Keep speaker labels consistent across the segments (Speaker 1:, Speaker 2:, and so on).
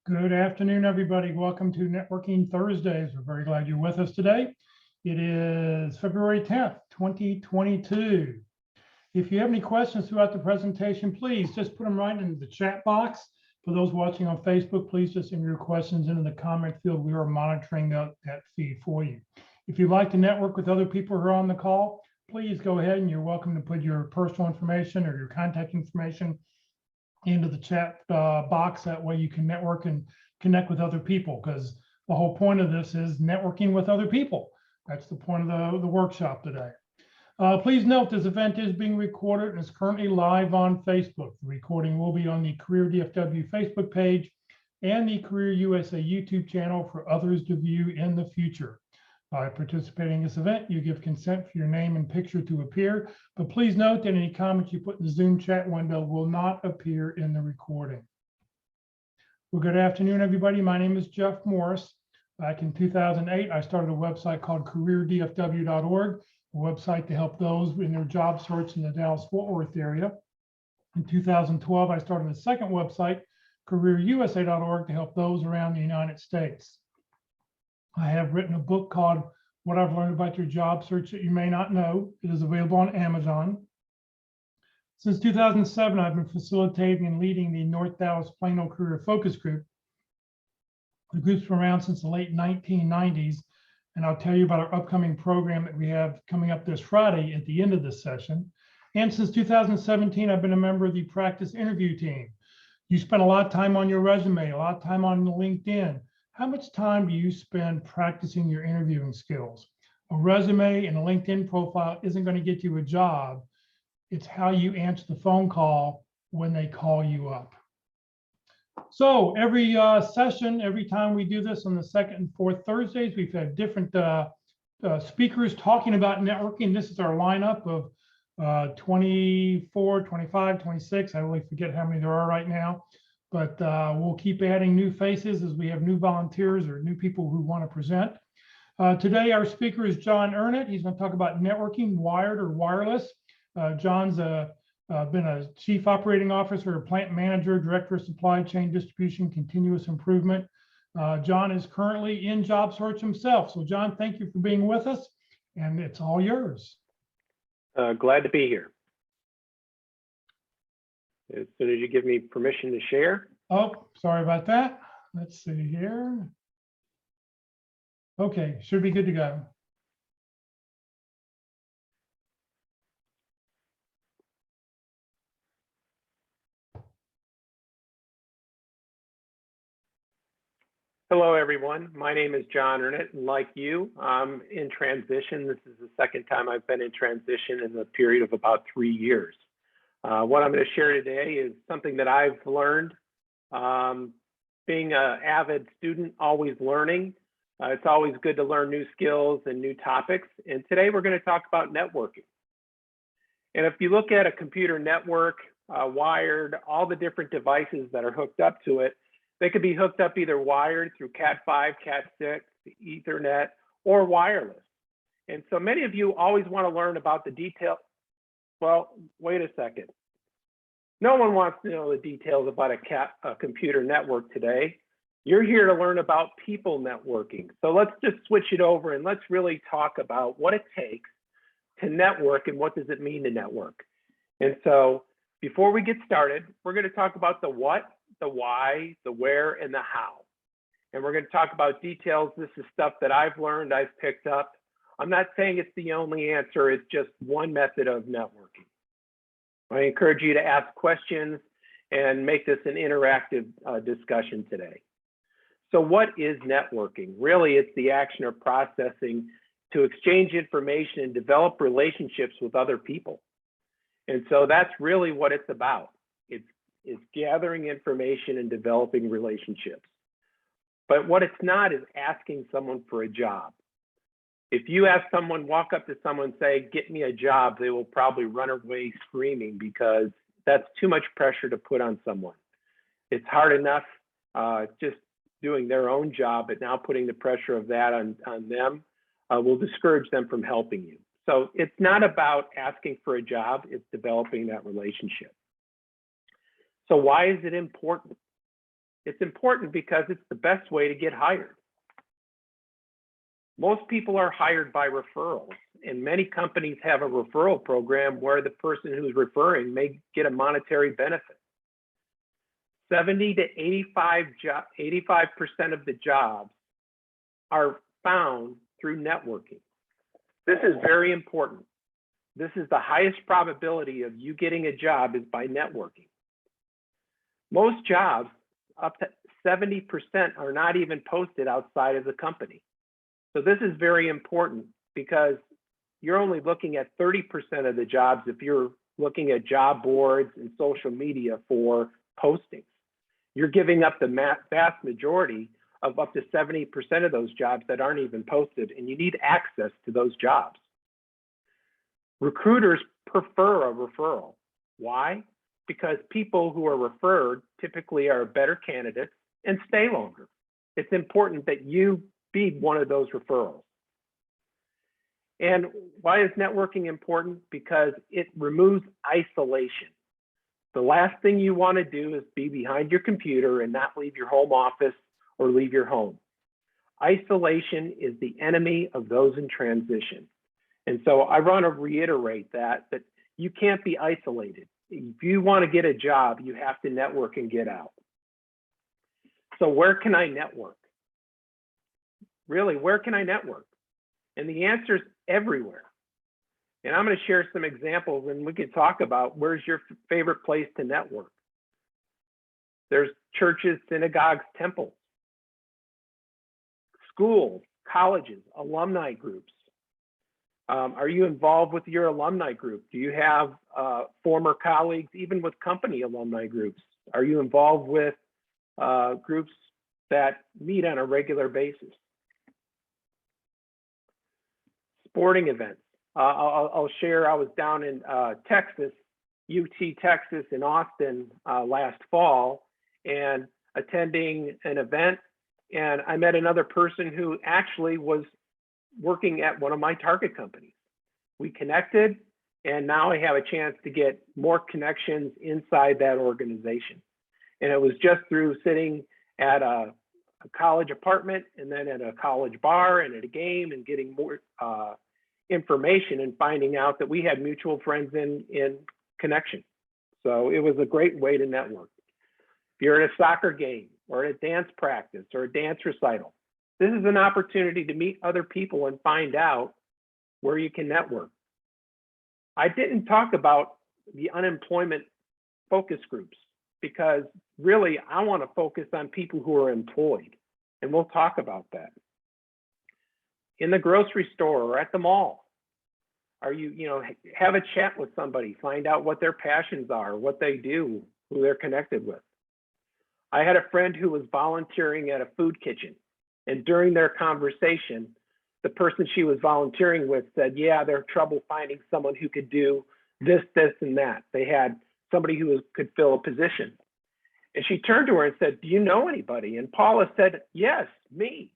Speaker 1: Good afternoon, everybody. Welcome to Networking Thursdays. We're very glad you're with us today. It is February 10th, 2022. If you have any questions throughout the presentation, please just put them right into the chat box. For those watching on Facebook, please just enter your questions into the comment field. We are monitoring that feed for you. If you'd like to network with other people who are on the call, please go ahead and you're welcome to put your personal information or your contact information into the chat box. That way you can network and connect with other people, because the whole point of this is networking with other people. That's the point of the workshop today. Please note this event is being recorded and is currently live on Facebook. The recording will be on the Career DFW Facebook page and the Career USA YouTube channel for others to view in the future. By participating in this event, you give consent for your name and picture to appear, but please note that any comments you put in the Zoom chat window will not appear in the recording. Well, good afternoon, everybody. My name is Jeff Morris. Back in 2008, I started a website called careerdfw.org, a website to help those in their job search in the Dallas-Fort Worth area. In 2012, I started a second website, careerusa.org, to help those around the United States. I have written a book called What I've Learned About Your Job Search That You May Not Know. It is available on Amazon. Since 2007, I've been facilitating and leading the North Dallas Plano Career Focus Group. The group's been around since the late 1990s, and I'll tell you about our upcoming program that we have coming up this Friday at the end of this session. And since 2017, I've been a member of the practice interview team. You spend a lot of time on your resume, a lot of time on LinkedIn. How much time do you spend practicing your interviewing skills? A resume and a LinkedIn profile isn't going to get you a job. It's how you answer the phone call when they call you up. So every session, every time we do this on the second and fourth Thursdays, we've had different speakers talking about networking. This is our lineup of 24, 25, 26. I really forget how many there are right now. But we'll keep adding new faces as we have new volunteers or new people who want to present. Today, our speaker is John Ernat. He's going to talk about networking, wired or wireless. John's been a chief operating officer, a plant manager, director of supply chain distribution, continuous improvement. John is currently in job search himself. So John, thank you for being with us, and it's all yours.
Speaker 2: Glad to be here. As soon as you give me permission to share.
Speaker 1: Oh, sorry about that. Let's see here. Okay, should be good to go.
Speaker 2: Hello, everyone. My name is John Ernat, and like you, I'm in transition. This is the second time I've been in transition in the period of about 3 years. What I'm going to share today is something that I've learned. Being an avid student, always learning. It's always good to learn new skills and new topics. And today we're going to talk about networking. And if you look at a computer network, wired, all the different devices that are hooked up to it, they could be hooked up either wired through Cat5, Cat6, Ethernet, or wireless. And so many of you always want to learn about the detail. Well, wait a second. No one wants to know the details about a computer network today. You're here to learn about people networking. So let's just switch it over and let's really talk about what it takes to network and what does it mean to network. And so before we get started, we're going to talk about the what, the why, the where, and the how. And we're going to talk about details. This is stuff that I've learned, I've picked up. I'm not saying it's the only answer, it's just one method of networking. I encourage you to ask questions and make this an interactive discussion today. So what is networking? Really, it's the action or processing to exchange information and develop relationships with other people. And so that's really what it's about. It's gathering information and developing relationships. But what it's not is asking someone for a job. If you ask someone, walk up to someone and say, get me a job, they will probably run away screaming because that's too much pressure to put on someone. It's hard enough just doing their own job, but now putting the pressure of that on them will discourage them from helping you. So it's not about asking for a job, it's developing that relationship. So why is it important? It's important because it's the best way to get hired. Most people are hired by referrals, and many companies have a referral program where the person who's referring may get a monetary benefit. 70 to 85% of the jobs are found through networking. This is very important. This is the highest probability of you getting a job is by networking. Most jobs, up to 70%, are not even posted outside of the company. So this is very important because you're only looking at 30% of the jobs if you're looking at job boards and social media for postings. You're giving up the vast majority of up to 70% of those jobs that aren't even posted, and you need access to those jobs. Recruiters prefer a referral. Why? Because people who are referred typically are better candidates and stay longer. It's important that you be one of those referrals. And why is networking important? Because it removes isolation. The last thing you want to do is be behind your computer and not leave your home office or leave your home. Isolation is the enemy of those in transition. And so I want to reiterate that you can't be isolated. If you want to get a job, you have to network and get out. So where can I network? Really, where can I network? And the answer is everywhere. And I'm going to share some examples and we can talk about where's your favorite place to network. There's churches, synagogues, temples, schools, colleges, alumni groups. Are you involved with your alumni group? Do you have former colleagues, even with company alumni groups? Are you involved with groups that meet on a regular basis? Sporting events. I'll share, I was down in Texas, UT Texas in Austin last fall and attending an event, and I met another person who actually was working at one of my target companies. We connected, and now I have a chance to get more connections inside that organization. And it was just through sitting at a college apartment and then at a college bar and at a game and getting more information and finding out that we had mutual friends in connection. So it was a great way to network. If you're at a soccer game or at a dance practice or a dance recital, this is an opportunity to meet other people and find out where you can network. I didn't talk about the unemployment focus groups because really I want to focus on people who are employed, and we'll talk about that. In the grocery store or at the mall, are you have a chat with somebody, find out what their passions are, what they do, who they're connected with. I had a friend who was volunteering at a food kitchen, and during their conversation, the person she was volunteering with said, yeah, they're trouble finding someone who could do this, this, and that. They had somebody who could fill a position. And she turned to her and said, do you know anybody? And Paula said, yes, me.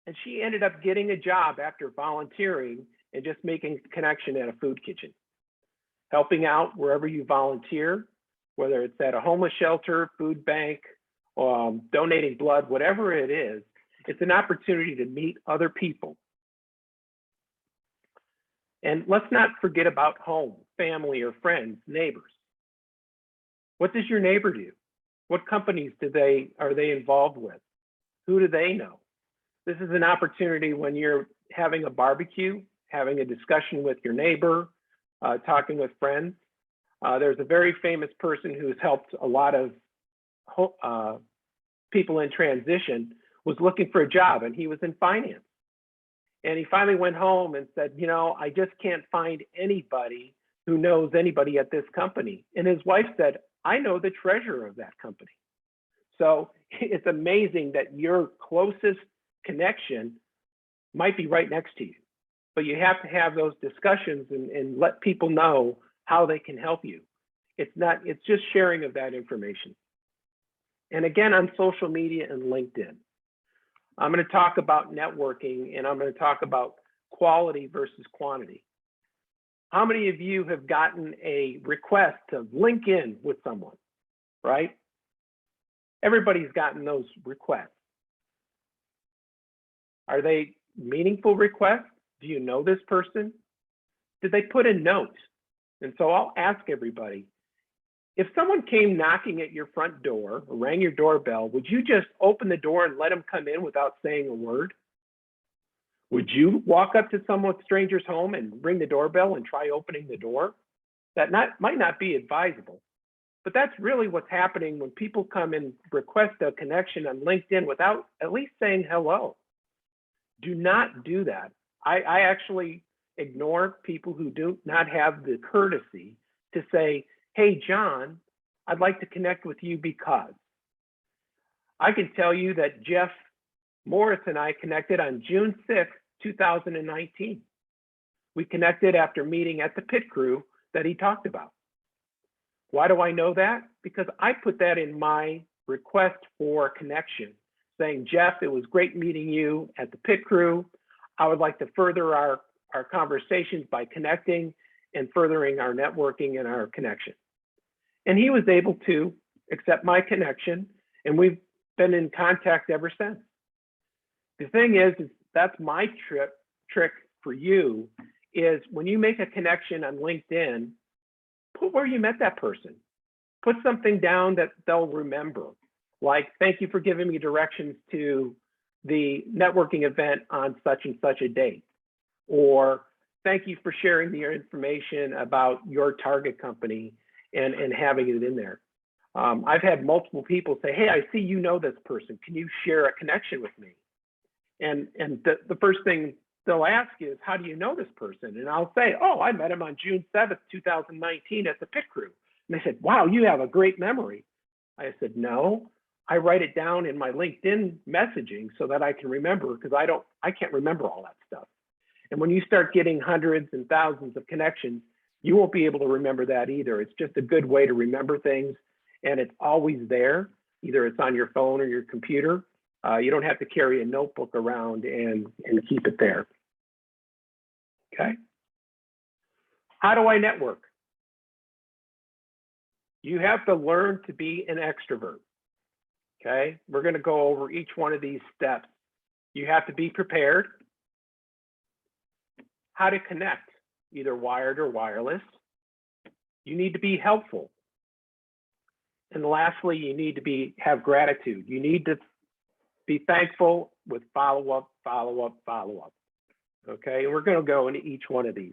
Speaker 2: And she ended up getting a job after volunteering and just making a connection at a food kitchen. Helping out wherever you volunteer, whether it's at a homeless shelter, food bank, donating blood, whatever it is, it's an opportunity to meet other people. And let's not forget about home, family, or friends, neighbors. What does your neighbor do? What companies are they involved with? Who do they know? This is an opportunity when you're having a barbecue, having a discussion with your neighbor, talking with friends. There's a very famous person who's helped a lot of people in transition, was looking for a job, and he was in finance. And he finally went home and said, I just can't find anybody who knows anybody at this company. And his wife said, I know the treasurer of that company. So it's amazing that your closest connection might be right next to you, but you have to have those discussions and let people know how they can help you. It's just sharing of that information. And again, on social media and LinkedIn, I'm going to talk about networking, and I'm going to talk about quality versus quantity. How many of you have gotten a request to link in with someone, right? Everybody's gotten those requests. Are they meaningful requests? Do you know this person? Did they put a note? And so I'll ask everybody, if someone came knocking at your front door or rang your doorbell, would you just open the door and let them come in without saying a word? Would you walk up to some stranger's home and ring the doorbell and try opening the door? That might not be advisable, but that's really what's happening when people come and request a connection on LinkedIn without at least saying hello. Do not do that. I actually ignore people who do not have the courtesy to say, hey, John, I'd like to connect with you because. I can tell you that Jeff Morris and I connected on June 6th, 2019. We connected after meeting at the pit crew that he talked about. Why do I know that? Because I put that in my request for connection, saying, Jeff, it was great meeting you at the pit crew. I would like to further our conversations by connecting and furthering our networking and our connection. And he was able to accept my connection, and we've been in contact ever since. The thing is that's my trick for you is when you make a connection on LinkedIn, put where you met that person. Put something down that they'll remember, like, thank you for giving me directions to the networking event on such and such a date, or thank you for sharing your information about your target company and having it in there. I've had multiple people say, hey, I see you know this person. Can you share a connection with me? And the first thing they'll ask is, how do you know this person? And I'll say, oh, I met him on June 7th, 2019 at the pit crew. And they said, wow, you have a great memory. I said, no, I write it down in my LinkedIn messaging so that I can remember, because I can't remember all that stuff. And when you start getting hundreds and thousands of connections, you won't be able to remember that either. It's just a good way to remember things, and it's always there. Either it's on your phone or your computer. You don't have to carry a notebook around and keep it there. Okay. How do I network? You have to learn to be an extrovert. Okay. We're going to go over each one of these steps. You have to be prepared. How to connect, either wired or wireless. You need to be helpful. And lastly, you need to have gratitude. You need to be thankful with follow-up, follow-up, follow-up. Okay, and we're going to go into each one of these.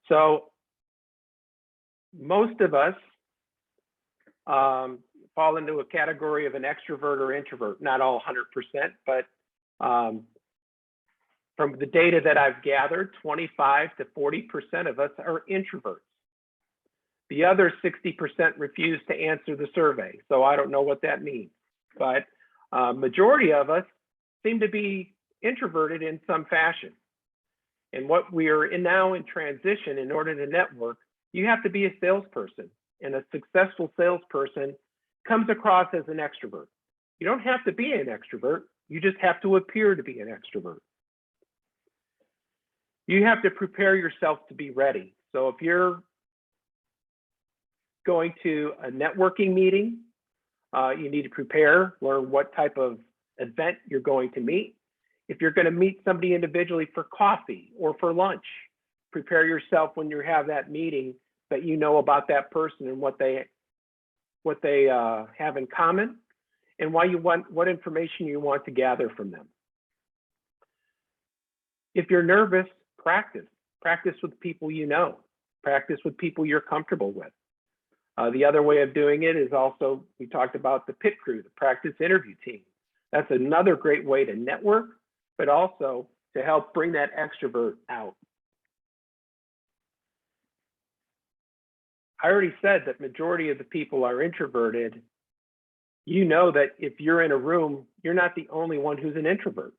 Speaker 2: So most of us fall into a category of an extrovert or introvert, not all 100%, but from the data that I've gathered, 25 to 40% of us are introverts. The other 60% refuse to answer the survey. So I don't know what that means, but majority of us seem to be introverted in some fashion. And what we are now in transition, in order to network, you have to be a salesperson, and a successful salesperson comes across as an extrovert. You don't have to be an extrovert. You just have to appear to be an extrovert. You have to prepare yourself to be ready. So if you're going to a networking meeting, you need to prepare, learn what type of event you're going to meet. If you're going to meet somebody individually for coffee or for lunch, prepare yourself when you have that meeting that you know about that person and what they have in common, and what information you want to gather from them. If you're nervous, practice with people you know, practice with people you're comfortable with. The other way of doing it is also, we talked about the pit crew, the practice interview team. That's another great way to network, but also to help bring that extrovert out. I already said that majority of the people are introverted. You know that if you're in a room, you're not the only one who's an introvert.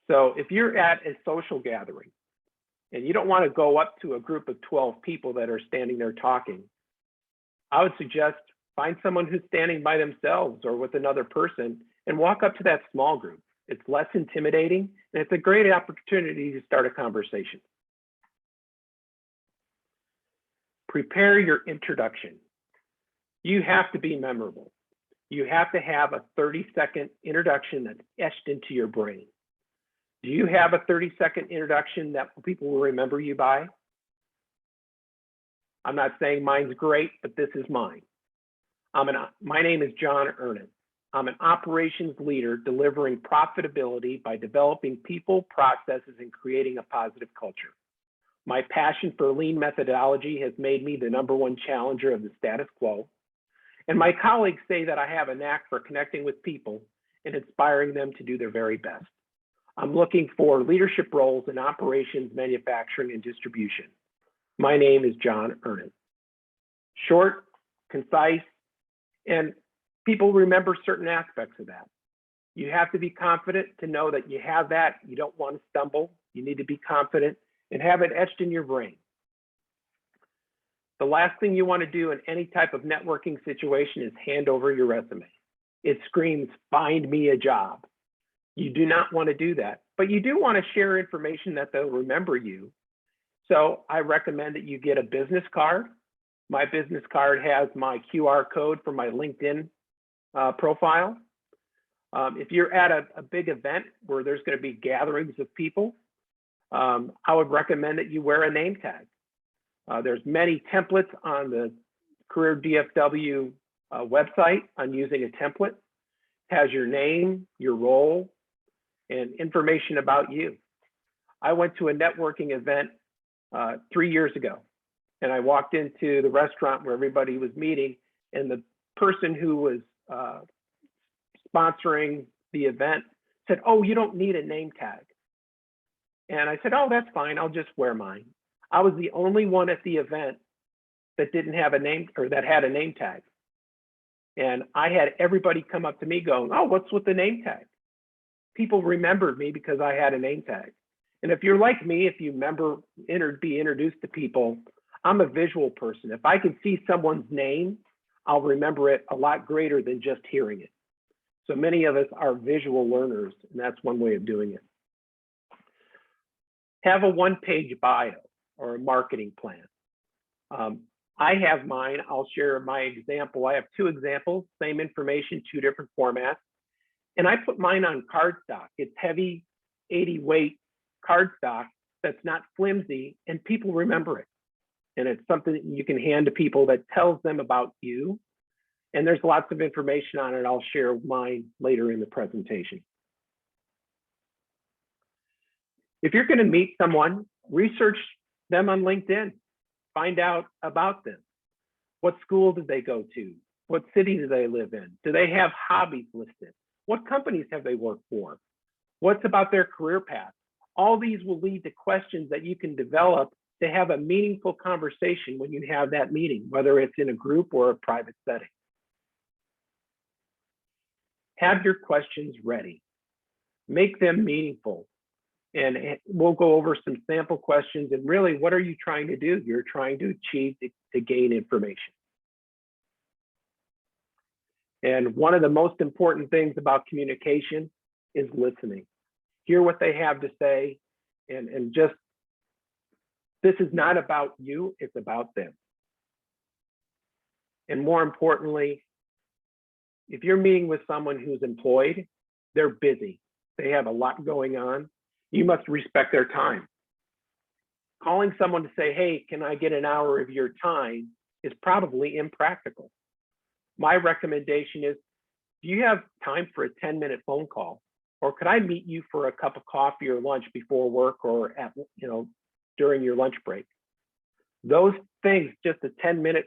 Speaker 2: So if you're at a social gathering and you don't want to go up to a group of 12 people that are standing there talking, I would suggest find someone who's standing by themselves or with another person and walk up to that small group. It's less intimidating, and it's a great opportunity to start a conversation. Prepare your introduction. You have to be memorable. You have to have a 30-second introduction that's etched into your brain. Do you have a 30-second introduction that people will remember you by? I'm not saying mine's great, but this is mine. My name is John Ernat. I'm an operations leader delivering profitability by developing people, processes, and creating a positive culture. My passion for lean methodology has made me the #1 challenger of the status quo. And my colleagues say that I have a knack for connecting with people and inspiring them to do their very best. I'm looking for leadership roles in operations, manufacturing, and distribution. My name is John Ernat. Short, concise, and people remember certain aspects of that. You have to be confident to know that you have that. You don't want to stumble. You need to be confident and have it etched in your brain. The last thing you want to do in any type of networking situation is hand over your resume. It screams, find me a job. You do not want to do that, but you do want to share information that they'll remember you. So I recommend that you get a business card. My business card has my QR code for my LinkedIn profile. If you're at a big event where there's going to be gatherings of people, I would recommend that you wear a name tag. There's many templates on the Career DFW website on using a template. It has your name, your role, and information about you. I went to a networking event 3 years ago, and I walked into the restaurant where everybody was meeting, and the person who was sponsoring the event said, "Oh, you don't need a name tag." And I said, "Oh, that's fine. I'll just wear mine." I was the only one at the event that didn't have a name, or that had a name tag. And I had everybody come up to me going, "Oh, what's with the name tag?" People remembered me because I had a name tag. And if you're like me, if you be introduced to people, I'm a visual person. If I can see someone's name, I'll remember it a lot greater than just hearing it. So many of us are visual learners, and that's one way of doing it. Have a one-page bio or a marketing plan. I have mine. I'll share my example. I have 2 examples, same information, 2 different formats. And I put mine on cardstock. It's heavy, 80 weight cardstock that's not flimsy, and people remember it. And it's something that you can hand to people that tells them about you. And there's lots of information on it. I'll share mine later in the presentation. If you're going to meet someone, research them on LinkedIn. Find out about them. What school did they go to? What city do they live in? Do they have hobbies listed? What companies have they worked for? What's about their career path? All these will lead to questions that you can develop to have a meaningful conversation when you have that meeting, whether it's in a group or a private setting. Have your questions ready. Make them meaningful. And we'll go over some sample questions. And really, what are you trying to do? You're trying to achieve to gain information. And one of the most important things about communication is listening. Hear what they have to say, and just, this is not about you, it's about them. And more importantly, if you're meeting with someone who's employed, they're busy. They have a lot going on. You must respect their time. Calling someone to say, "Hey, can I get an hour of your time?" is probably impractical. My recommendation is, do you have time for a 10-minute phone call? Or could I meet you for a cup of coffee or lunch before work, or at, during your lunch break? Those things, just a 10-minute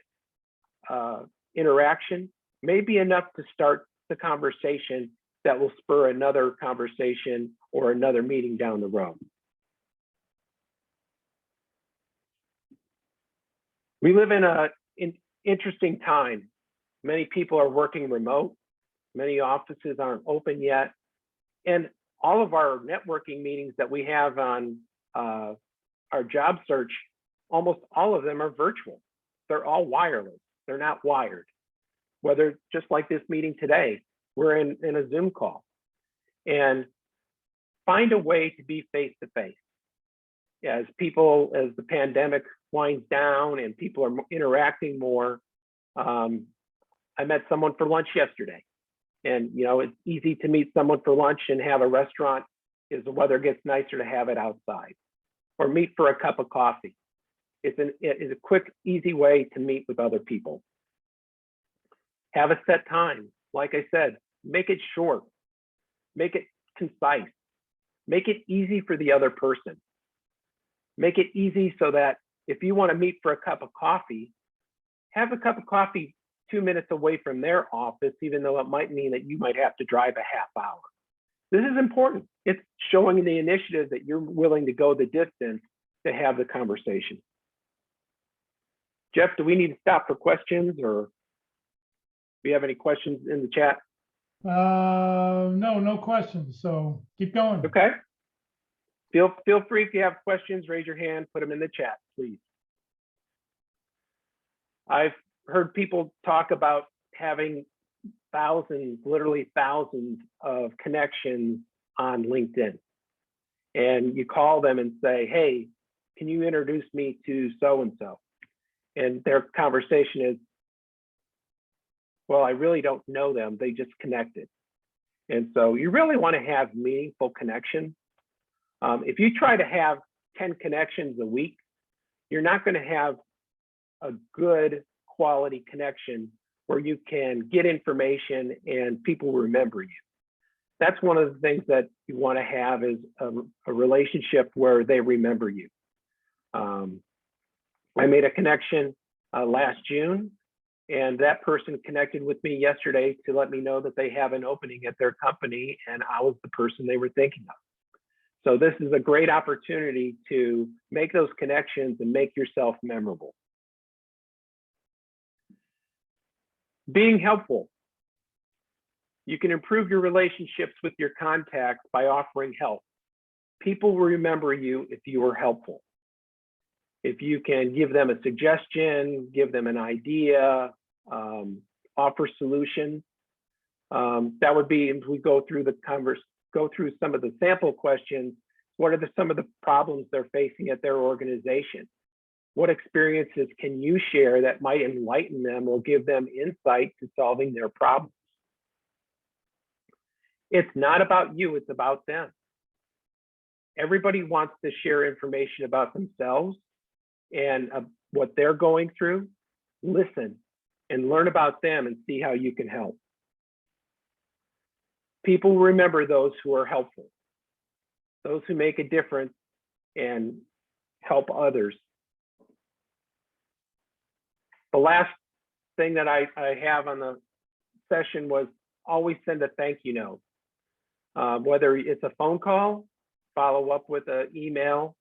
Speaker 2: interaction, may be enough to start the conversation that will spur another conversation or another meeting down the road. We live in an interesting time. Many people are working remote. Many offices aren't open yet. And all of our networking meetings that we have on our job search, almost all of them are virtual. They're all wireless. They're not wired. Whether, just like this meeting today, we're in a Zoom call. And find a way to be face-to-face. As the pandemic winds down and people are interacting more, I met someone for lunch yesterday. And, it's easy to meet someone for lunch and have a restaurant as the weather gets nicer to have it outside, or meet for a cup of coffee. It's a quick, easy way to meet with other people. Have a set time. Like I said, make it short, make it concise, make it easy for the other person. Make it easy so that if you want to meet for a cup of coffee, have a cup of coffee 2 minutes away from their office, even though it might mean that you might have to drive a half hour. This is important. It's showing the initiative that you're willing to go the distance to have the conversation. Jeff, do we need to stop for questions, or do you have any questions in the chat?
Speaker 1: No questions. So keep going.
Speaker 2: Okay. Feel free, if you have questions, raise your hand, put them in the chat, please. I've heard people talk about having thousands, literally thousands of connections on LinkedIn. And you call them and say, hey, can you introduce me to so-and-so? And their conversation is, well, I really don't know them. They just connected. And so you really want to have meaningful connections. If you try to have 10 connections a week, you're not going to have a good quality connection where you can get information and people remember you. That's one of the things that you want to have, is a relationship where they remember you. I made a connection last June, and that person connected with me yesterday to let me know that they have an opening at their company, and I was the person they were thinking of. So this is a great opportunity to make those connections and make yourself memorable. Being helpful. You can improve your relationships with your contacts by offering help. People will remember you if you are helpful. If you can give them a suggestion, give them an idea, offer solutions. That would be, if we go through some of the sample questions. What are some of the problems they're facing at their organization? What experiences can you share that might enlighten them or give them insight to solving their problems? It's not about you, it's about them. Everybody wants to share information about themselves and what they're going through. Listen and learn about them and see how you can help. People remember those who are helpful, those who make a difference and help others. The last thing that I have on the session was always send a thank you note. Whether it's a phone call, follow up with an email.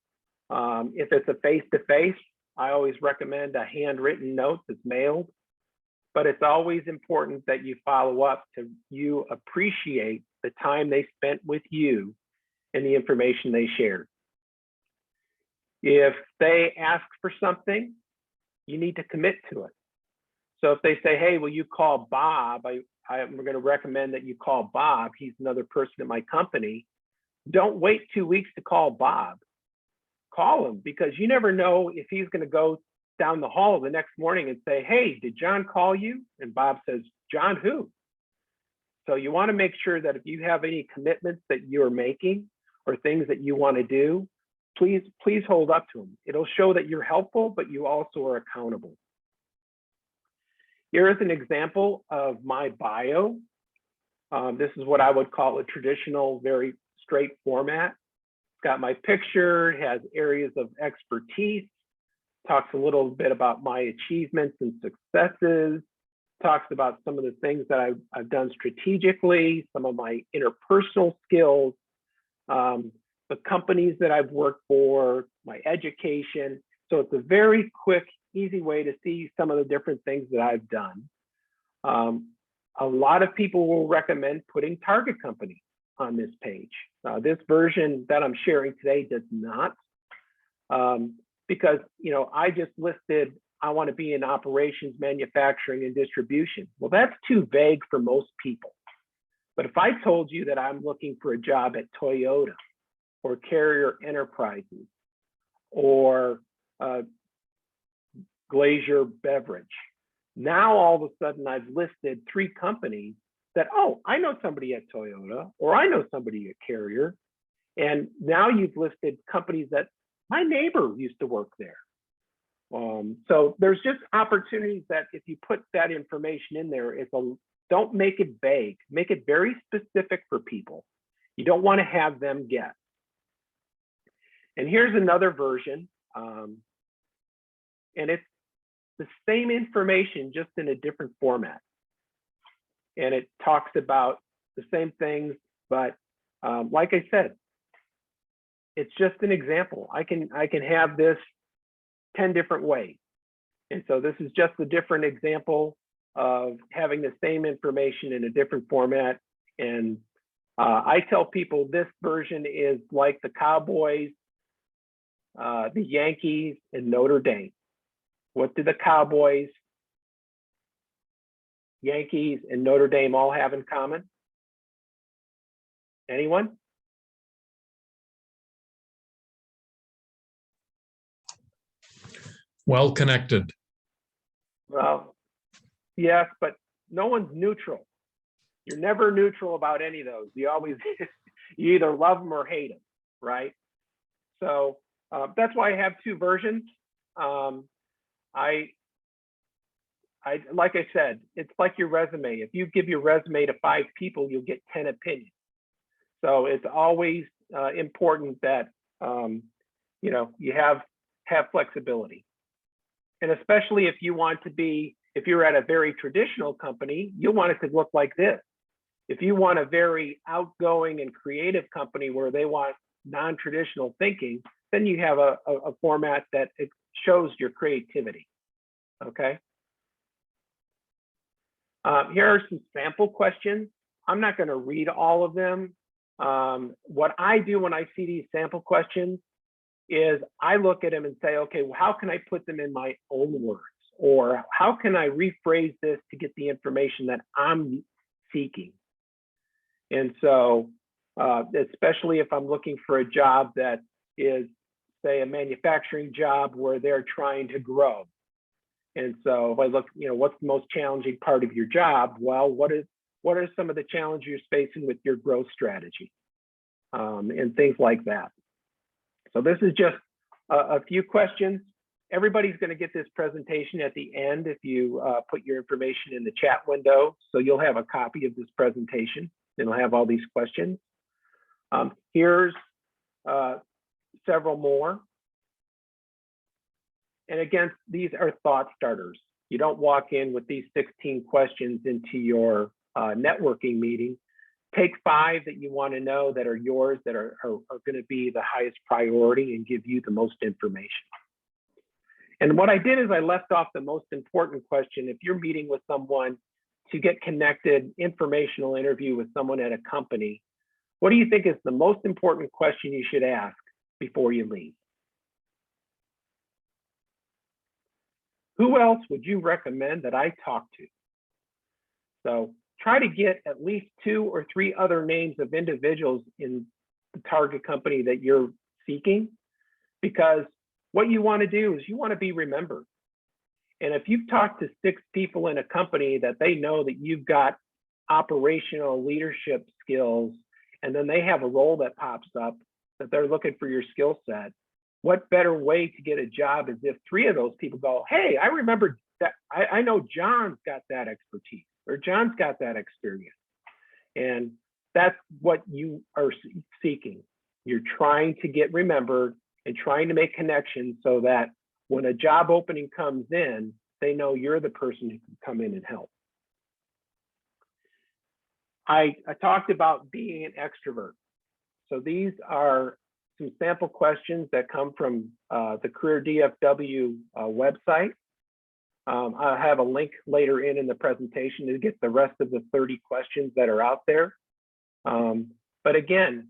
Speaker 2: If it's a face-to-face, I always recommend a handwritten note that's mailed. But it's always important that you follow up to you appreciate the time they spent with you and the information they shared. If they ask for something, you need to commit to it. So if they say, hey, will you call Bob? I'm going to recommend that you call Bob. He's another person at my company. Don't wait 2 weeks to call Bob. Call him, because you never know if he's going to go down the hall the next morning and say, hey, did John call you? And Bob says, John who? So you want to make sure that if you have any commitments that you're making or things that you want to do, please hold up to them. It'll show that you're helpful, but you also are accountable. Here is an example of my bio. This is what I would call a traditional, very straight format. It's got my picture, it has areas of expertise, talks a little bit about my achievements and successes, talks about some of the things that I've done strategically, some of my interpersonal skills, the companies that I've worked for, my education. So it's a very quick, easy way to see some of the different things that I've done. A lot of people will recommend putting target company on this page. This version that I'm sharing today does not, because I just listed I want to be in operations, manufacturing, and distribution. Well, that's too vague for most people. But if I told you that I'm looking for a job at Toyota or Carrier Enterprises or Glacier Beverage, Now, all of a sudden, I've listed 3 companies that, oh, I know somebody at Toyota, or I know somebody at Carrier. And now you've listed companies that my neighbor used to work there. So there's just opportunities that if you put that information in there, don't make it vague, make it very specific for people. You don't want to have them guess. And here's another version. And it's the same information, just in a different format. And it talks about the same things, but like I said, it's just an example. I can have this 10 different ways. And so this is just a different example of having the same information in a different format. And I tell people this version is like the Cowboys, the Yankees, and Notre Dame. What do the Cowboys, Yankees, and Notre Dame all have in common? Anyone?
Speaker 3: Well connected.
Speaker 2: Well, yes, but no one's neutral. You're never neutral about any of those. You always, you either love them or hate them, right? So that's why I have 2 versions. Like I said, it's like your resume. If you give your resume to 5 people, you'll get 10 opinions. So it's always important that you know, you have flexibility. And especially if you want to be, if you're at a very traditional company, you'll want it to look like this. If you want a very outgoing and creative company where they want non-traditional thinking, then you have a format that it shows your creativity. Okay. Here are some sample questions. I'm not going to read all of them. What I do when I see these sample questions is I look at them and say, okay, well, how can I put them in my own words? Or how can I rephrase this to get the information that I'm seeking? And so, especially if I'm looking for a job that is, say, a manufacturing job where they're trying to grow. And so if I look, you know, what's the most challenging part of your job? Well, what are some of the challenges you're facing with your growth strategy? And things like that. So this is just a few questions. Everybody's going to get this presentation at the end if you put your information in the chat window. So you'll have a copy of this presentation. It'll have all these questions. Here's several more. And again, these are thought starters. You don't walk in with these 16 questions into your networking meeting. Take 5 that you want to know that are yours, that are going to be the highest priority and give you the most information. And what I did is I left off the most important question. If you're meeting with someone to get connected, informational interview with someone at a company, what do you think is the most important question you should ask before you leave? Who else would you recommend that I talk to? So try to get at least 2 or 3 other names of individuals in the target company that you're seeking, because what you want to do is you want to be remembered. And if you've talked to 6 people in a company that they know that you've got operational leadership skills, and then they have a role that pops up that they're looking for your skill set, what better way to get a job is if 3 of those people go, hey, I remember that, I know John's got that expertise, or John's got that experience. And that's what you are seeking. You're trying to get remembered and trying to make connections so that when a job opening comes in, they know you're the person who can come in and help. I talked about being an extrovert. So these are some sample questions that come from the Career DFW website. I'll have a link later in the presentation to get the rest of the 30 questions that are out there. But again,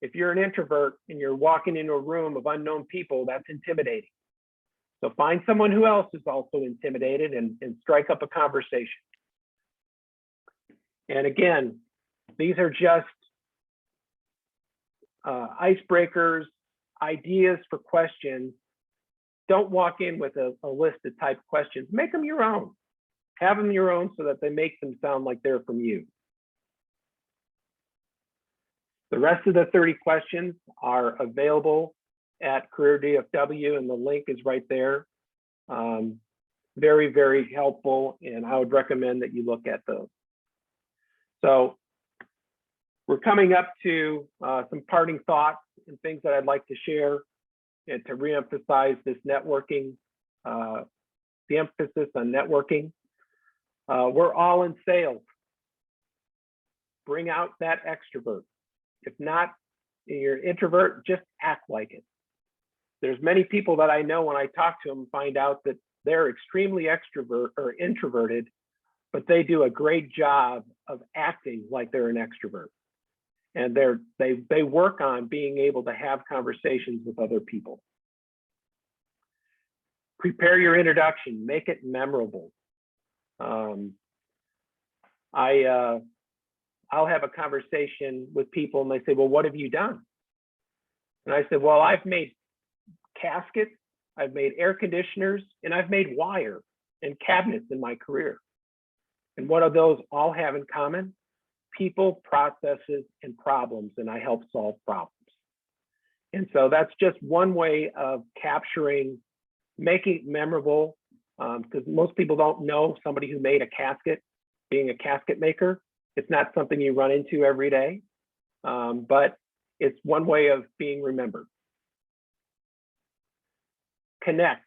Speaker 2: if you're an introvert and you're walking into a room of unknown people, that's intimidating. So find someone who else is also intimidated and strike up a conversation. And again, these are just icebreakers, ideas for questions. Don't walk in with a list of type questions. Make them your own. Have them your own so that they make them sound like they're from you. The rest of the 30 questions are available at Career DFW, and the link is right there. Very, very helpful, and I would recommend that you look at those. So we're coming up to some parting thoughts and things that I'd like to share and to reemphasize this networking, the emphasis on networking. We're all in sales. Bring out that extrovert. If not, you're an introvert, just act like it. There's many people that I know when I talk to them find out that they're extremely extrovert or introverted, but they do a great job of acting like they're an extrovert. And they work on being able to have conversations with other people. Prepare your introduction, make it memorable. I'll have a conversation with people and they say, well, what have you done? And I said, well, I've made caskets, I've made air conditioners, and I've made wire and cabinets in my career. And what do those all have in common? People, processes, and problems, and I help solve problems. And so that's just one way of capturing, making it memorable, because most people don't know somebody who made a casket, being a casket maker. It's not something you run into every day, but it's one way of being remembered. Connect,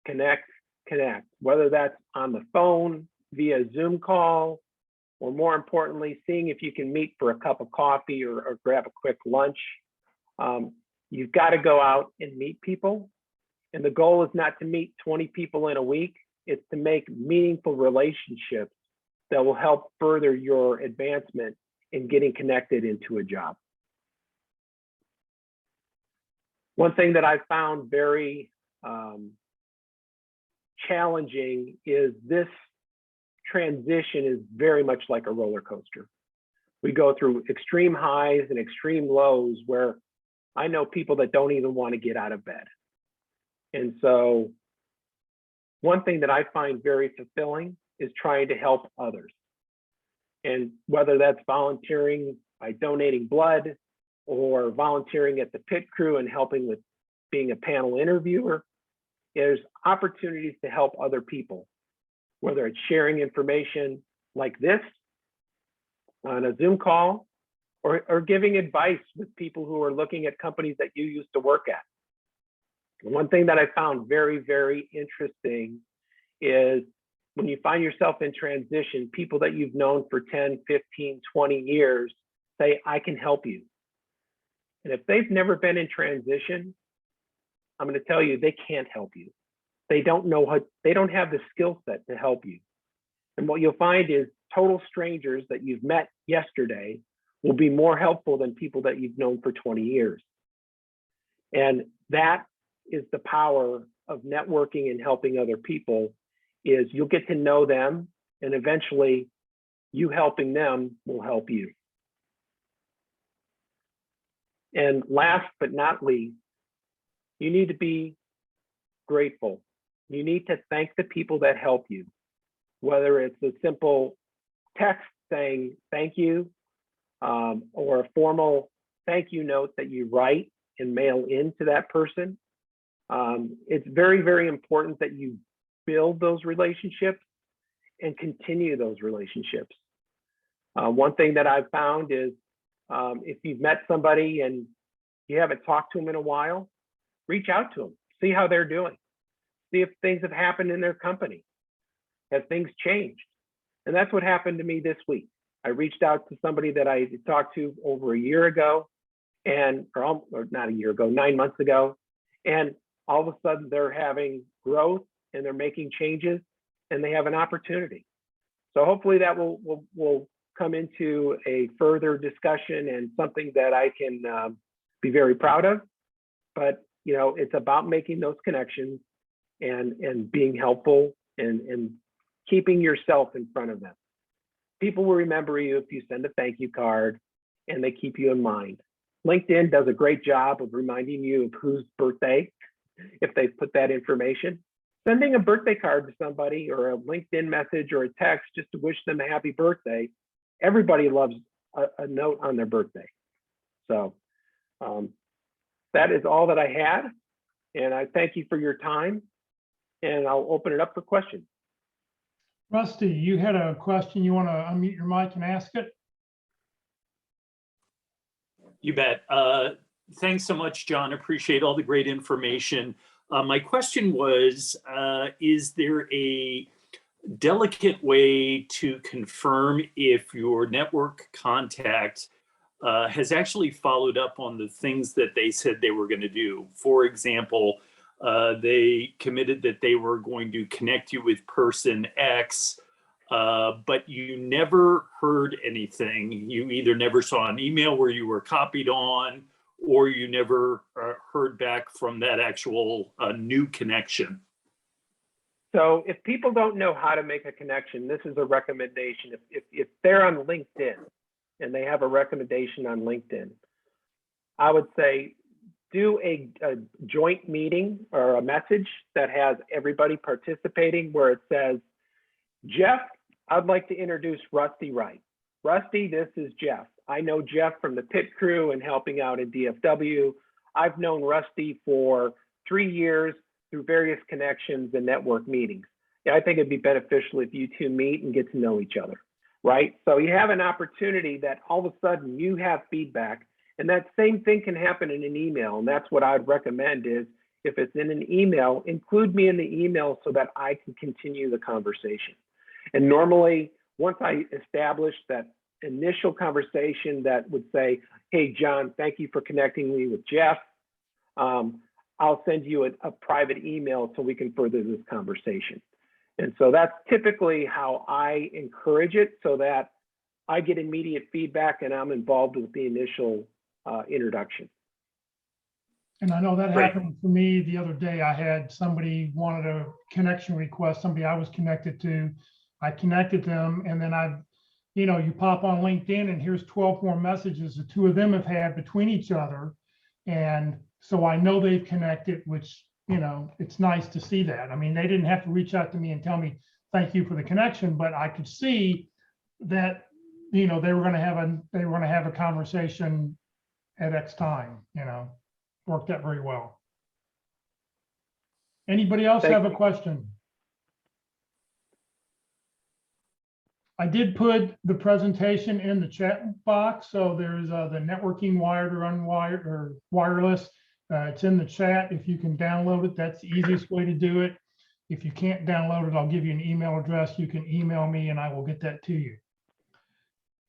Speaker 2: connect, connect, whether that's on the phone, via Zoom call, or more importantly, seeing if you can meet for a cup of coffee or grab a quick lunch. You've got to go out and meet people. And the goal is not to meet 20 people in a week, it's to make meaningful relationships that will help further your advancement in getting connected into a job. One thing that I found very challenging is this transition is very much like a roller coaster. We go through extreme highs and extreme lows where I know people that don't even want to get out of bed. And so one thing that I find very fulfilling is trying to help others. And whether that's volunteering by donating blood or volunteering at the pit crew and helping with being a panel interviewer, there's opportunities to help other people, whether it's sharing information like this on a Zoom call or giving advice with people who are looking at companies that you used to work at. One thing that I found very, very interesting is when you find yourself in transition, people that you've known for 10, 15, 20 years say, I can help you. And if they've never been in transition, I'm going to tell you, they can't help you. They don't know how, they don't have the skill set to help you. And what you'll find is total strangers that you've met yesterday will be more helpful than people that you've known for 20 years. And that is the power of networking and helping other people, is you'll get to know them, and eventually you helping them will help you. And last but not least, you need to be grateful. You need to thank the people that help you, whether it's a simple text saying thank you, or a formal thank you note that you write and mail in to that person. It's very, very important that you build those relationships and continue those relationships. One thing that I've found is if you've met somebody and you haven't talked to them in a while, reach out to them, see how they're doing, see if things have happened in their company. Have things changed? And that's what happened to me this week. I reached out to somebody that I talked to over a year ago, and or not a year ago, 9 months ago, and all of a sudden they're having growth and they're making changes and they have an opportunity. So hopefully that will come into a further discussion and something that I can be very proud of. But you know, it's about making those connections and being helpful and keeping yourself in front of them. People will remember you if you send a thank you card and they keep you in mind. LinkedIn does a great job of reminding you of whose birthday if they put that information. sending a birthday card to somebody or a LinkedIn message or a text just to wish them a happy birthday. Everybody loves a note on their birthday. So that is all that I had. And I thank you for your time. And I'll open it up for questions.
Speaker 1: Rusty, you had a question. You want to unmute your mic and ask it?
Speaker 3: You bet. Thanks so much, John. Appreciate all the great information. My question was, is there a delicate way to confirm if your network contact has actually followed up on the things that they said they were going to do? For example, they committed that they were going to connect you with person X, but you never heard anything. You either never saw an email where you were copied on, or you never heard back from that actual new connection.
Speaker 2: So if people don't know how to make a connection, this is a recommendation. If they're on LinkedIn and they have a recommendation on LinkedIn, I would say do a joint meeting or a message that has everybody participating where it says, Jeff, I'd like to introduce Rusty Wright. Rusty, this is Jeff. I know Jeff from the pit crew and helping out in DFW. I've known Rusty for 3 years through various connections and network meetings. Yeah, I think it'd be beneficial if you two meet and get to know each other, right? So you have an opportunity that all of a sudden you have feedback, and that same thing can happen in an email. And that's what I'd recommend is if it's in an email, include me in the email so that I can continue the conversation. And normally, once I establish that initial conversation that would say, hey, John, thank you for connecting me with Jeff. I'll send you a private email so we can further this conversation. And so that's typically how I encourage it so that I get immediate feedback and I'm involved with the initial introduction.
Speaker 1: And I know that
Speaker 2: Great.
Speaker 1: happened for me the other day. I had somebody wanted a connection request, somebody I was connected to. I connected them, and then you pop on LinkedIn and here's 12 more messages the two of them have had between each other. And so I know they've connected, which, it's nice to see that. I mean, they didn't have to reach out to me and tell me, thank you for the connection, but I could see that, they were going to have a conversation at X time, worked out very well. Anybody else have a question? I did put the presentation in the chat box. So there's the networking wired or unwired or wireless. It's in the chat. If you can download it, that's the easiest way to do it. If you can't download it, I'll give you an email address. You can email me and I will get that to you.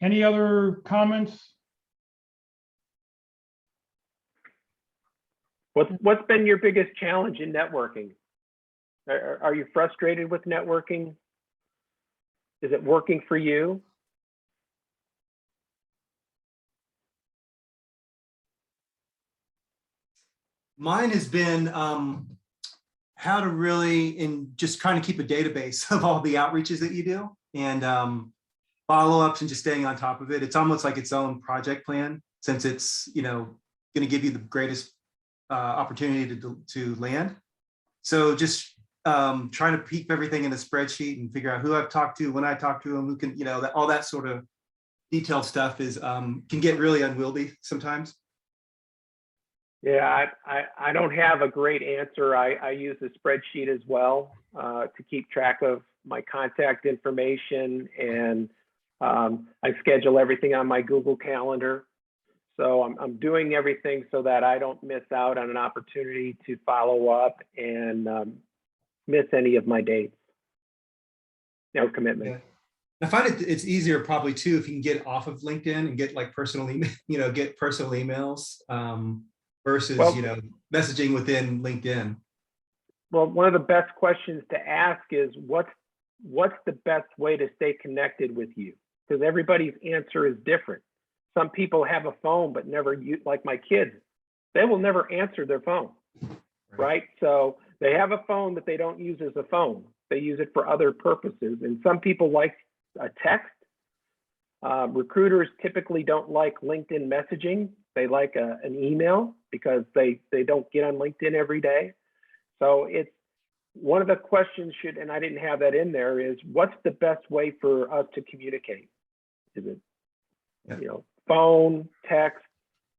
Speaker 1: Any other comments?
Speaker 2: What's been your biggest challenge in networking? Are you frustrated with networking? Is it working for you?
Speaker 4: Mine has been how to really just trying to keep a database of all the outreaches that you do and follow-ups and just staying on top of it. It's almost like its own project plan since it's going to give you the greatest opportunity to land. So just trying to keep everything in a spreadsheet and figure out who I've talked to, when I talk to them, who can, all that sort of detailed stuff is can get really unwieldy sometimes.
Speaker 2: Yeah, I don't have a great answer. I use a spreadsheet as well to keep track of my contact information, and I schedule everything on my Google Calendar. So I'm doing everything so that I don't miss out on an opportunity to follow up and miss any of my dates or commitments.
Speaker 4: Yeah. I find it's easier probably too if you can get off of LinkedIn and get like personal email, get personal emails versus messaging within LinkedIn.
Speaker 2: Well, one of the best questions to ask is what's the best way to stay connected with you? Because everybody's answer is different. Some people have a phone but never use, like my kids, they will never answer their phone, right? So they have a phone that they don't use as a phone. They use it for other purposes. And some people like a text. Recruiters typically don't like LinkedIn messaging. They like an email because they don't get on LinkedIn every day. So one of the questions should, and I didn't have that in there, is what's the best way for us to communicate? Is it, phone, text,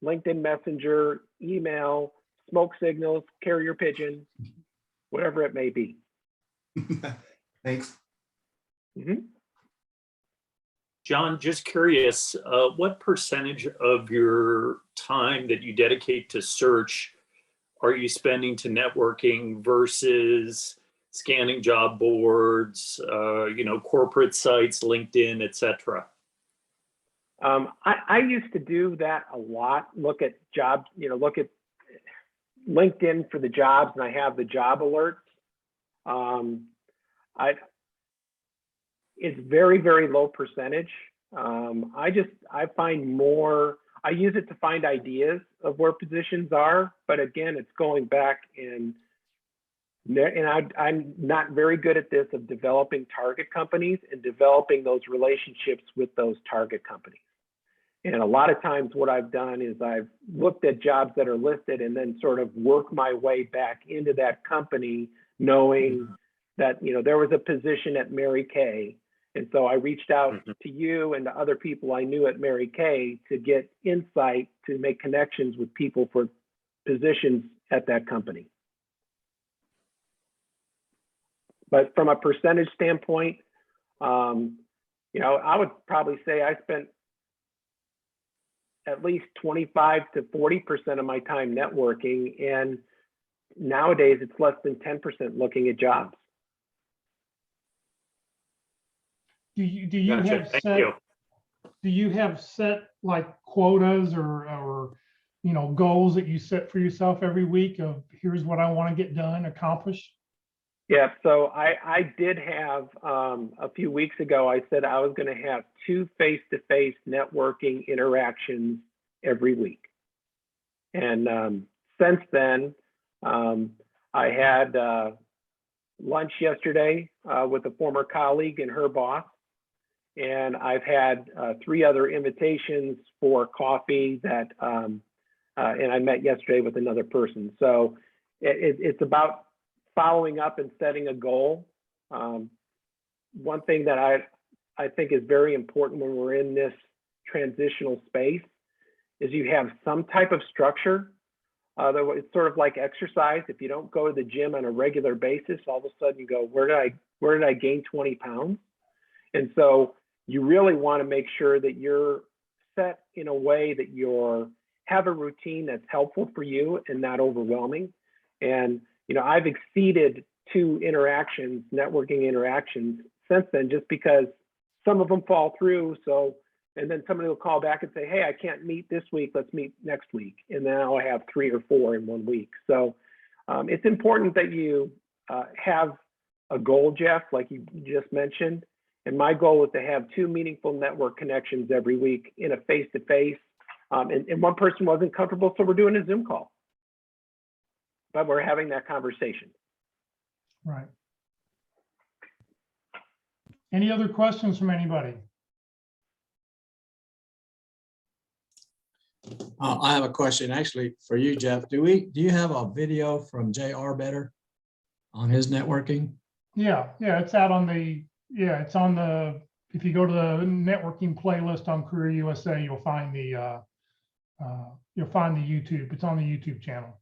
Speaker 2: LinkedIn Messenger, email, smoke signals, carrier pigeon, whatever it may be?
Speaker 4: Thanks.
Speaker 3: John, just curious, what percentage of your time that you dedicate to search are you spending to networking versus scanning job boards, corporate sites, LinkedIn, et cetera?
Speaker 2: I used to do that a lot, look at jobs, look at LinkedIn for the jobs, and I have the job alerts. It's very, very low percentage. I find more, I use it to find ideas of where positions are, but again, it's going back and I'm not very good at this, of developing target companies and developing those relationships with those target companies. And a lot of times what I've done is I've looked at jobs that are listed and then sort of work my way back into that company, knowing that, there was a position at Mary Kay. And so I reached out to you and to other people I knew at Mary Kay to get insight, to make connections with people for positions at that company. But from a percentage standpoint, I would probably say I spent at least 25 to 40% of my time networking, and nowadays it's less than 10% looking at jobs.
Speaker 1: Do you
Speaker 3: Gotcha.
Speaker 1: have
Speaker 3: Thank
Speaker 1: set?
Speaker 3: you.
Speaker 1: Do you have set like quotas or goals that you set for yourself every week of here's what I want to get done, accomplish?
Speaker 2: Yeah, so I did have a few weeks ago, I said I was going to have 2 face-to-face networking interactions every week. And since then, I had lunch yesterday with a former colleague and her boss. And I've had 3 other invitations for coffee that, and I met yesterday with another person. So it's about following up and setting a goal. One thing that I think is very important when we're in this transitional space is you have some type of structure. It's sort of like exercise. If you don't go to the gym on a regular basis, all of a sudden you go, where did I gain 20 pounds? And so you really want to make sure that you're set in a way that have a routine that's helpful for you and not overwhelming. And I've exceeded 2 interactions, networking interactions since then, just because some of them fall through. So, and then somebody will call back and say, hey, I can't meet this week, let's meet next week. And now I have 3 or 4 in 1 week. So it's important that you have a goal, Jeff, like you just mentioned. And my goal is to have 2 meaningful network connections every week in a face-to-face. And one person wasn't comfortable, so we're doing a Zoom call. But we're having that conversation.
Speaker 1: Right. Any other questions from anybody?
Speaker 5: I have a question actually for you, Jeff. Do you have a video from J.R. Better on his networking?
Speaker 1: Yeah, it's out on it's on the, if you go to the networking playlist on Career USA, you'll find the YouTube. It's on the YouTube channel.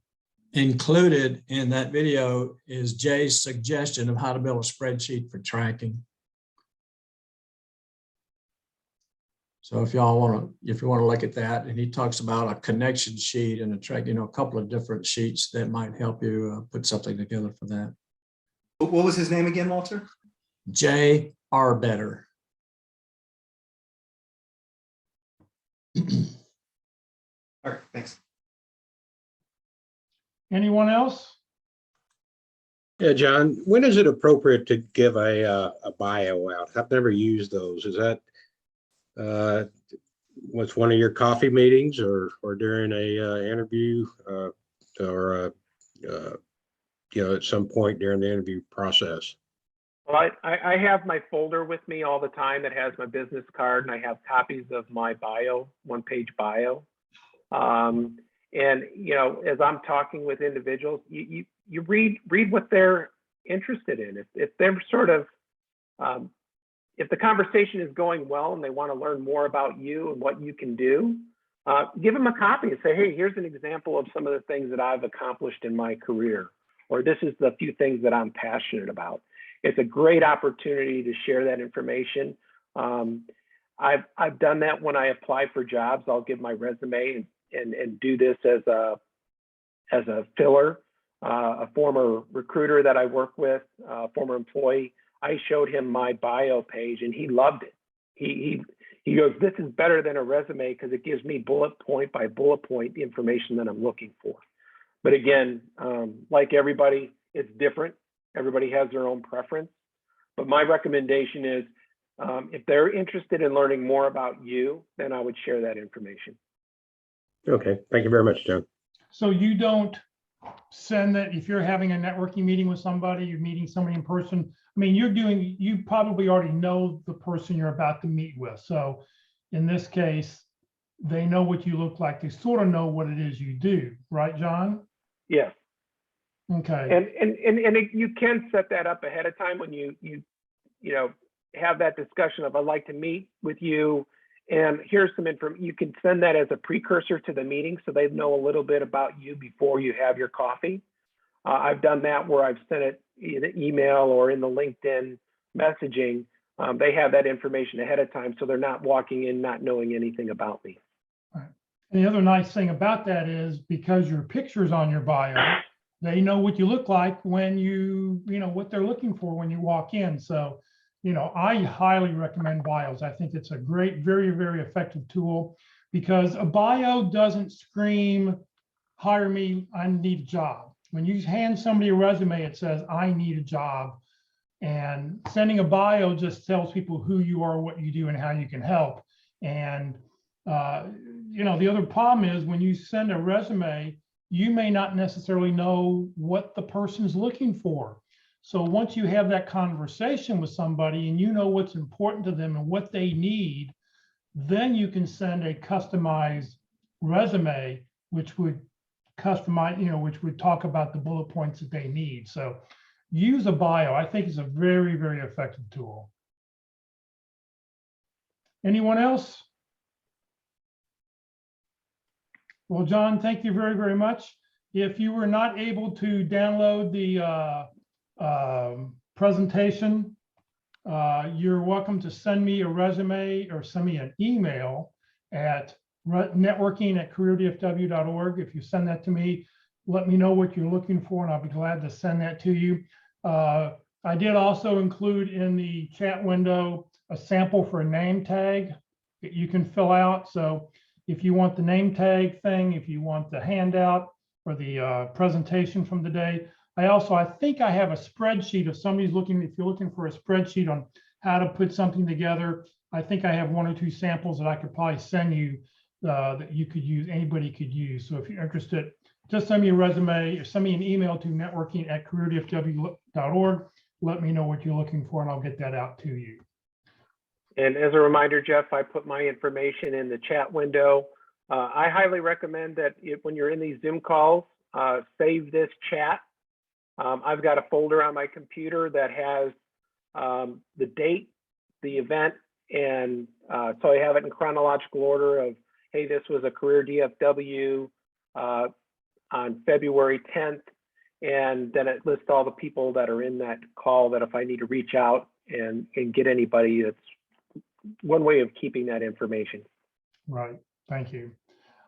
Speaker 5: Included in that video is Jay's suggestion of how to build a spreadsheet for tracking. So if y'all want to look at that, and he talks about a connection sheet and a couple of different sheets that might help you put something together for that.
Speaker 4: What was his name again, Walter?
Speaker 5: J.R. Better.
Speaker 4: All right, thanks.
Speaker 1: Anyone else?
Speaker 6: Yeah, John, when is it appropriate to give a bio out? I've never used those. Is that what's one of your coffee meetings or during a interview or at some point during the interview process?
Speaker 2: Well, I have my folder with me all the time that has my business card, and I have copies of my bio, 1-page bio. And as I'm talking with individuals, you read what they're interested in. If they're sort of, if the conversation is going well and they want to learn more about you and what you can do, give them a copy and say, hey, here's an example of some of the things that I've accomplished in my career, or this is the few things that I'm passionate about. It's a great opportunity to share that information. I've done that when I apply for jobs. I'll give my resume and do this as a filler. A former recruiter that I work with, a former employee, I showed him my bio page and he loved it. He goes, this is better than a resume because it gives me bullet point by bullet point the information that I'm looking for. But again, like everybody, it's different. Everybody has their own preference. But my recommendation is, if they're interested in learning more about you, then I would share that information.
Speaker 6: Okay, thank you very much, John.
Speaker 1: So you don't send that if you're having a networking meeting with somebody, you're meeting somebody in person. I mean, you probably already know the person you're about to meet with. So in this case, they know what you look like. They sort of know what it is you do, right, John?
Speaker 2: Yes.
Speaker 1: Okay.
Speaker 2: And you can set that up ahead of time when you have that discussion of, I'd like to meet with you, and here's some information. You can send that as a precursor to the meeting so they know a little bit about you before you have your coffee. I've done that where I've sent it in email or in the LinkedIn messaging. They have that information ahead of time, so they're not walking in not knowing anything about me.
Speaker 1: Right. And the other nice thing about that is because your picture's on your bio, they know what you look like when you know what they're looking for when you walk in. So, I highly recommend bios. I think it's a great, very, very effective tool because a bio doesn't scream, hire me, I need a job. When you hand somebody a resume, it says, I need a job. And sending a bio just tells people who you are, what you do, and how you can help. And, the other problem is when you send a resume, you may not necessarily know what the person's looking for. So once you have that conversation with somebody and you know what's important to them and what they need, then you can send a customized resume, which would customize, which would talk about the bullet points that they need. So use a bio. I think it's a very, very effective tool. Anyone else? Well, John, thank you very, very much. If you were not able to download the presentation, you're welcome to send me a resume or send me an email at networking@careerdfw.org. If you send that to me, let me know what you're looking for and I'll be glad to send that to you. I did also include in the chat window a sample for a name tag that you can fill out. So if you want the name tag thing, if you want the handout or the presentation from the day, I think I have a spreadsheet if somebody's looking, if you're looking for a spreadsheet on how to put something together, I think I have 1 or 2 samples that I could probably send you that you could use, anybody could use. So if you're interested, just send me a resume or send me an email to networking@careerdfw.org. Let me know what you're looking for and I'll get that out to you.
Speaker 2: And as a reminder, Jeff, I put my information in the chat window. I highly recommend that when you're in these Zoom calls, save this chat. I've got a folder on my computer that has the date, the event, and so I have it in chronological order of, hey, this was a career DFW on February 10th, and then it lists all the people that are in that call that if I need to reach out and get anybody, that's one way of keeping that information.
Speaker 1: Right, thank you.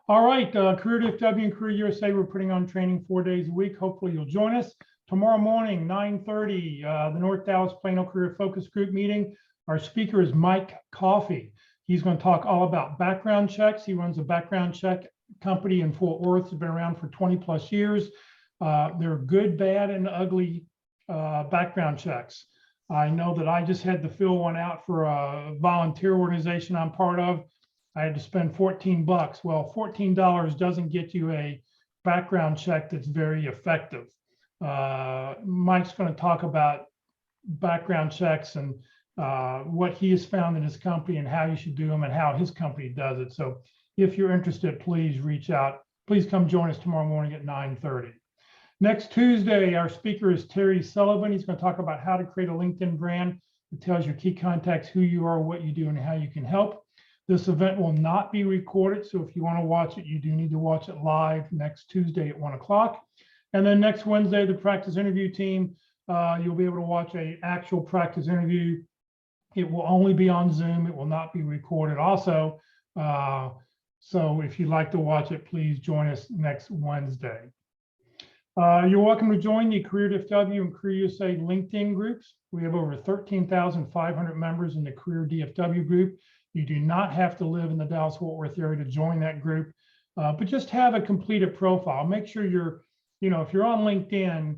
Speaker 1: All right, Career DFW and Career USA, we're putting on training 4 days a week. Hopefully you'll join us. Tomorrow morning, 9:30, the North Dallas Plano Career Focus Group meeting. Our speaker is Mike Coffey. He's going to talk all about background checks. He runs a background check company in Fort Worth. It's been around for 20+ years. There are good, bad, and ugly background checks. I know that I just had to fill one out for a volunteer organization I'm part of. I had to spend $14. Well, $14 doesn't get you a background check that's very effective. Mike's going to talk about background checks and what he has found in his company and how you should do them and how his company does it. So if you're interested, please reach out. Please come join us tomorrow morning at 9:30. Next Tuesday, our speaker is Terry Sullivan. He's going to talk about how to create a LinkedIn brand that tells your key contacts who you are, what you do, and how you can help. This event will not be recorded, so if you want to watch it, you do need to watch it live next Tuesday at 1 o'clock. And then next Wednesday, the practice interview team, you'll be able to watch an actual practice interview. It will only be on Zoom. It will not be recorded also. So if you'd like to watch it, please join us next Wednesday. You're welcome to join the Career DFW and Career USA LinkedIn groups. We have over 13,500 members in the Career DFW group. You do not have to live in the Dallas-Fort Worth area to join that group, but just have a completed profile. Make sure you're, if you're on LinkedIn,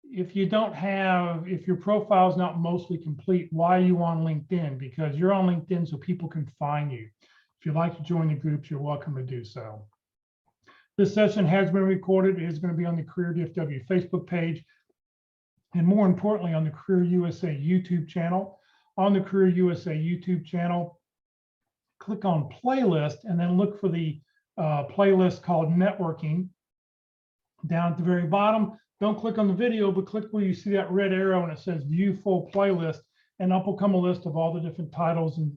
Speaker 1: if your profile is not mostly complete, why are you on LinkedIn? Because you're on LinkedIn so people can find you. If you'd like to join the groups, you're welcome to do so. This session has been recorded. It is going to be on the Career DFW Facebook page, and more importantly, on the Career USA YouTube channel. On the Career USA YouTube channel, click on playlist and then look for the playlist called Networking down at the very bottom. Don't click on the video, but click where you see that red arrow and it says View Full Playlist, and up will come a list of all the different titles and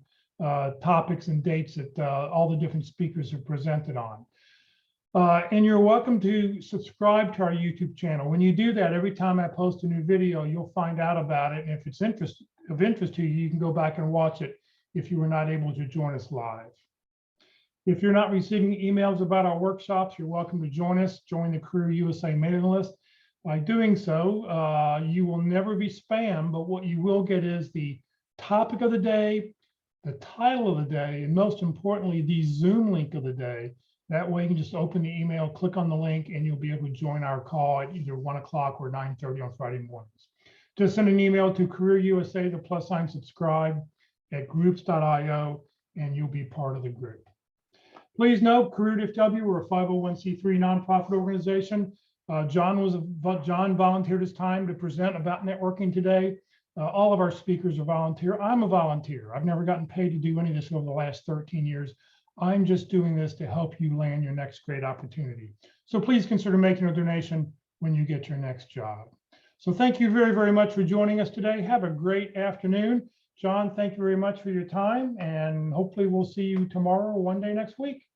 Speaker 1: topics and dates that all the different speakers are presented on. And you're welcome to subscribe to our YouTube channel. When you do that, every time I post a new video, you'll find out about it. And if it's of interest to you, you can go back and watch it if you were not able to join us live. If you're not receiving emails about our workshops, you're welcome to join us. Join the Career USA mailing list. By doing so, you will never be spam, but what you will get is the topic of the day, the title of the day, and most importantly, the Zoom link of the day. That way you can just open the email, click on the link, and you'll be able to join our call at either 1 o'clock or 9:30 on Friday mornings. Just send an email to Career USA, the + subscribe at groups.io, and you'll be part of the group. Please note, Career DFW, we're a 501c3 nonprofit organization. John volunteered his time to present about networking today. All of our speakers are volunteer. I'm a volunteer. I've never gotten paid to do any of this over the last 13 years. I'm just doing this to help you land your next great opportunity. So please consider making a donation when you get your next job. So thank you very, very much for joining us today. Have a great afternoon. John, thank you very much for your time, and hopefully we'll see you tomorrow or one day next week.